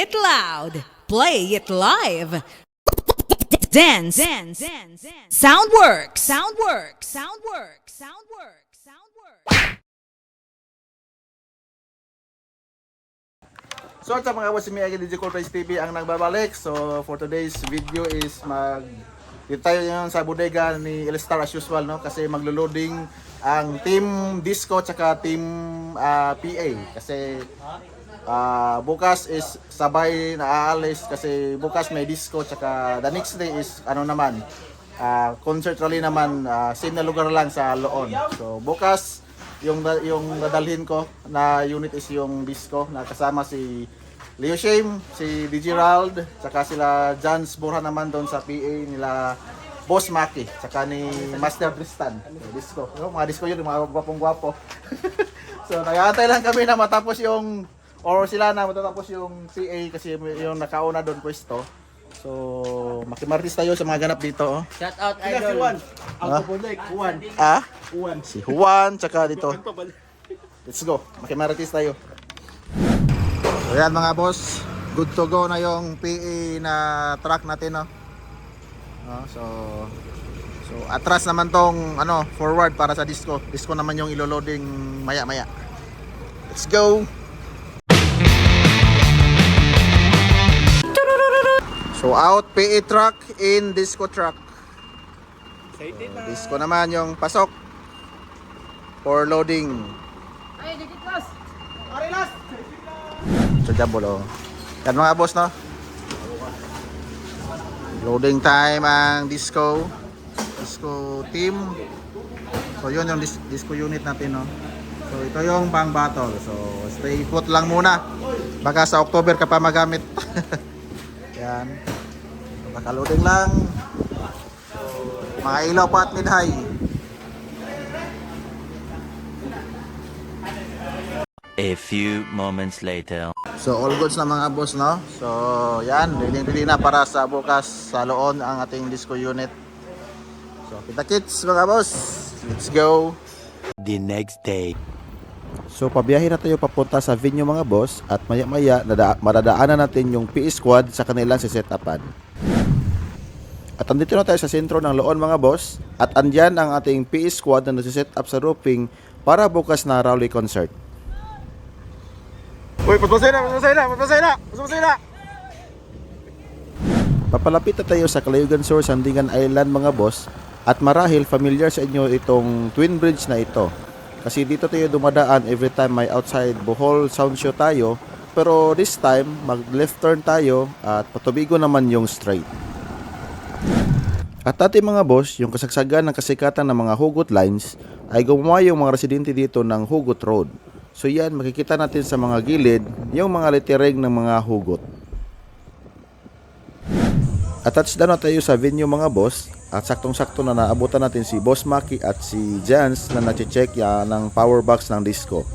it loud. Play it live. Dance. Soundworks. So at sa mga boss, si Miyagi DJ Cool Price TV ang nagbabalik. So for today's video is dito tayo ngayon sa bodega ni Elstar as usual, no? Kasi maglo-loading ang team disco tsaka team PA. Kasi bukas is sabay na aalis kasi bukas may disco tsaka the next day is concert rally naman, same na lugar lang sa Loon. So bukas yung dadalhin ko na unit is yung disco na kasama si Leo Shame, si DJ Rald, tsaka sila Jans Burhan naman doon sa PA nila Boss Maki, tsaka ni Master Tristan. Disco. No, mga disco yun, mga gwapong-gwapo. So nag-aantay lang kami na matapos sila na matatapos yung PA kasi yung nakauna doon pwesto. So makimartis tayo sa mga ganap dito. Oh. Shout out idol. Juan. Si Juan, tsaka dito. Let's go. Makimartis tayo. So yan mga boss, good to go na yung PA na truck natin, no. So atras naman tong forward para sa disco. Disco naman yung ilo-loading maya-maya. Let's go. So out PA truck in disco truck. Disco naman yung pasok for loading. Ay, dikit last. So jabol yan mga boss, no. Loading time ang disco team. So yun yung disco unit natin, no. So ito yung pang battle. So stay put lang muna. Baka sa October ka pa magamit. Yan. Baka loading lang. So mga ilaw pa at mid-high. A few moments later. So all goods na mga boss, no. So yan, ready na para sa bukas sa Loon ang ating disco unit. So kita kits mga boss. Let's go. The next day. So pabiyahe na tayo papunta sa venue mga boss at maya-maya madadaanan natin yung PE squad sa kanilang sisetapan. At andito na tayo sa sentro ng Loon mga boss at andyan ang ating PE squad na nasiset up sa roofing para bukas na rally concert. Uy, pasay na. Papalapit na tayo sa Kalayugan Sur, Sandingan Island mga boss at marahil familiar sa inyo itong twin bridge na ito. Kasi dito tayo dumadaan every time may outside Bohol sound show tayo, pero this time mag left turn tayo at patubigo naman yung straight. At ating mga boss, yung kasagsagan ng kasikatan ng mga hugot lines ay gumawa yung mga residente dito ng Hugot Road. So yan, makikita natin sa mga gilid yung mga lettering ng mga hugot. At touchdown na tayo sa venue mga boss at saktong-sakto na naabutan natin si Boss Maki at si Jans na nache-check ng power box ng disco.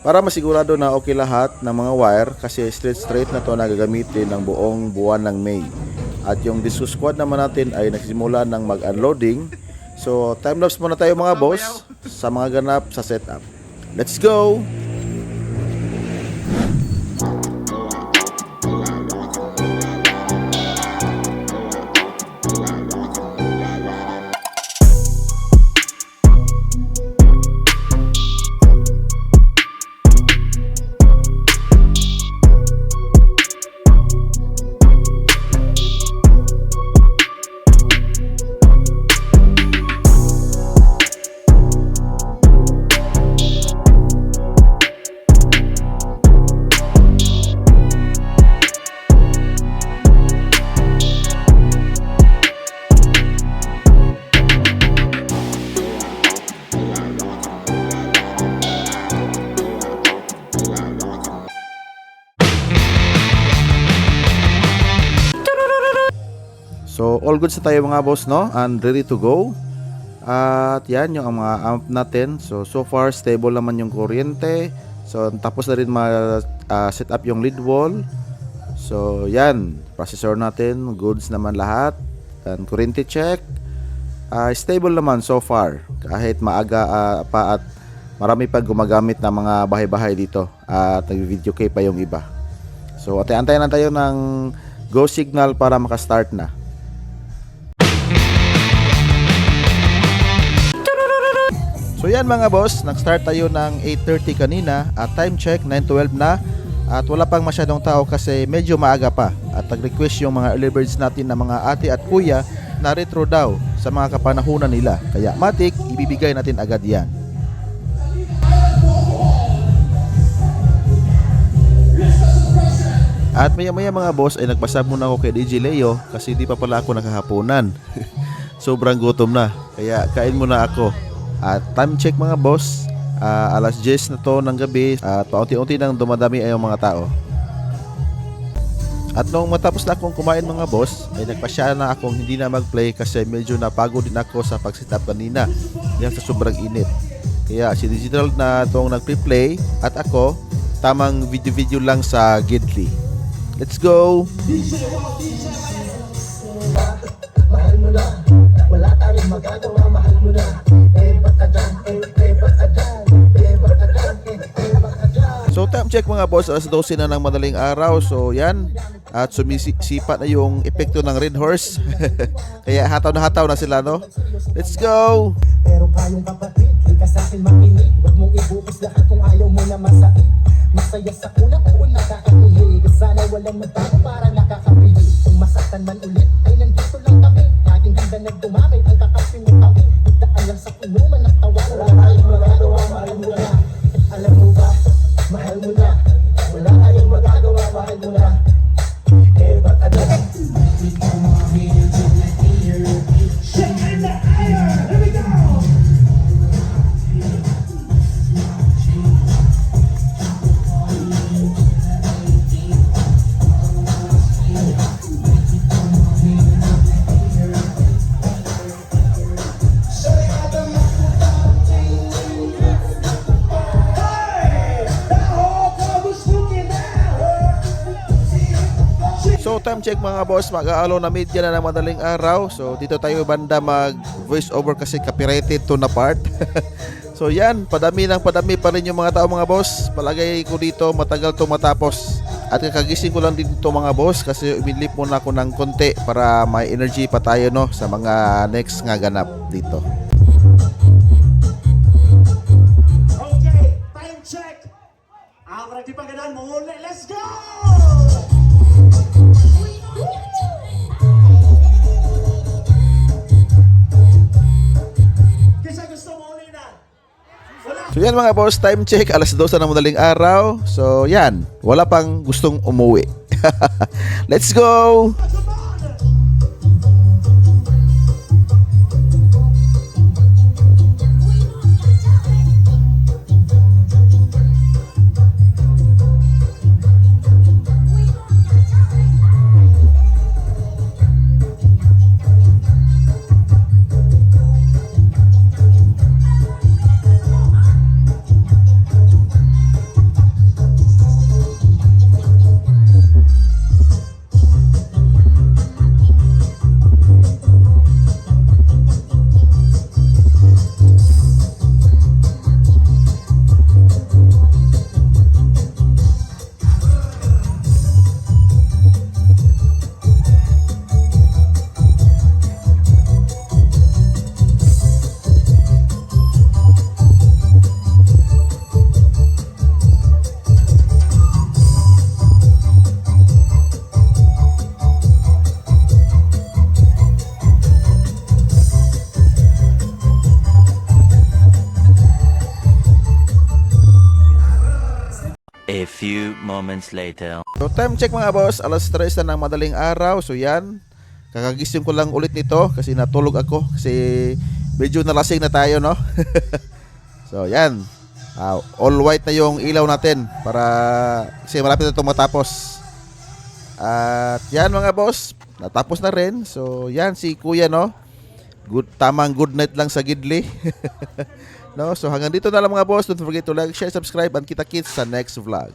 Para masigurado na okay lahat ng mga wire kasi straight na to na gagamitin ng buong buwan ng May. At yung disco squad naman natin ay nagsimula ng mag-unloading. So time-lapse muna tayo mga boss sa mga ganap sa setup. Let's go! So all goods na tayo mga boss, no, and ready to go. At yan yung mga amp natin. So far stable naman yung kuryente. So tapos na rin set up yung lead wall. So yan, processor natin, goods naman lahat. And kuryente check. Stable naman so far. Kahit maaga pa at marami pa gumagamit ng mga bahay-bahay dito. At nag-video kay pa yung iba. So antayin lang tayo ng go signal para makastart na. So yan mga boss, nag-start tayo ng 8:30 kanina at time check 9:12 na at wala pang masyadong tao kasi medyo maaga pa at nag-request yung mga early birds natin na mga ate at kuya na retro daw sa mga kapanahunan nila. Kaya matik, ibibigay natin agad yan. At maya-maya mga boss ay nagpasab muna ako kay DJ Leo kasi di pa pala ako nakahaponan. Sobrang gutom na, kaya kain muna ako. At time check mga boss, alas 10 na to ng gabi at paunti-unti nang dumadami ay yung mga tao. At nung matapos na akong kumain mga boss, ay nagpasya na akong hindi na mag-play kasi medyo napagod din ako sa pag-setup kanina dahil sa sobrang init. Kaya si Digital na itong nag-play at ako, tamang video-video lang sa Gidli. Let's go! Mahal mo na, wala tayong magagawa, mahal mo na. So time check mga boss, alas 12 na ng madaling araw. So yan, at sumisipa na yung epekto ng Red Horse. Kaya hataw na sila, no? Let's go! Pero kayong kapatid, di ka sa akin makinig. Huwag mong ibukos lahat kung ayaw mo na masakit. Masaya sa una o nakakakilig. Sana walang magbago para nakakapili. Kung masaktan man ulit, ay nandito lang kami. Laging ganda nagdumamay, ang kakasin mo kami. Daan lang sa inuman ng tawa. Wala tayong magagawa, mahal mo na. Alam mo ba, mahal mo na. Wala tayong magagawa, mahal mo na. Eh, ba't agad? So time check mga boss, mag-aalaw na media na ng madaling araw. So dito tayo banda mag voice over kasi copyrighted to na part. So yan, padami pa rin yung mga tao mga boss. Palagay ko dito matagal to matapos. At kakagising ko lang dito mga boss kasi umilip muna ako ng konti para may energy pa tayo, no, sa mga next nga ganap dito. Okay, time check. Ready pa ganun mo. Let's go! So yan mga boss, time check, alas 12 na madaling araw. So yan, wala pang gustong umuwi. Let's go! A few moments later. So time check mga boss, alas 3 na ng madaling araw. So yan, kakagising ko lang ulit nito kasi natulog ako kasi medyo nalasing na tayo, no? So yan, all white na yung ilaw natin para kasi malapit na itong matapos. At yan mga boss, natapos na rin. So yan si kuya, no? Tamang good night lang sa Gidli. No, so hanggang dito na lang mga boss. Don't forget to like, share, subscribe, and kita-kits sa next vlog.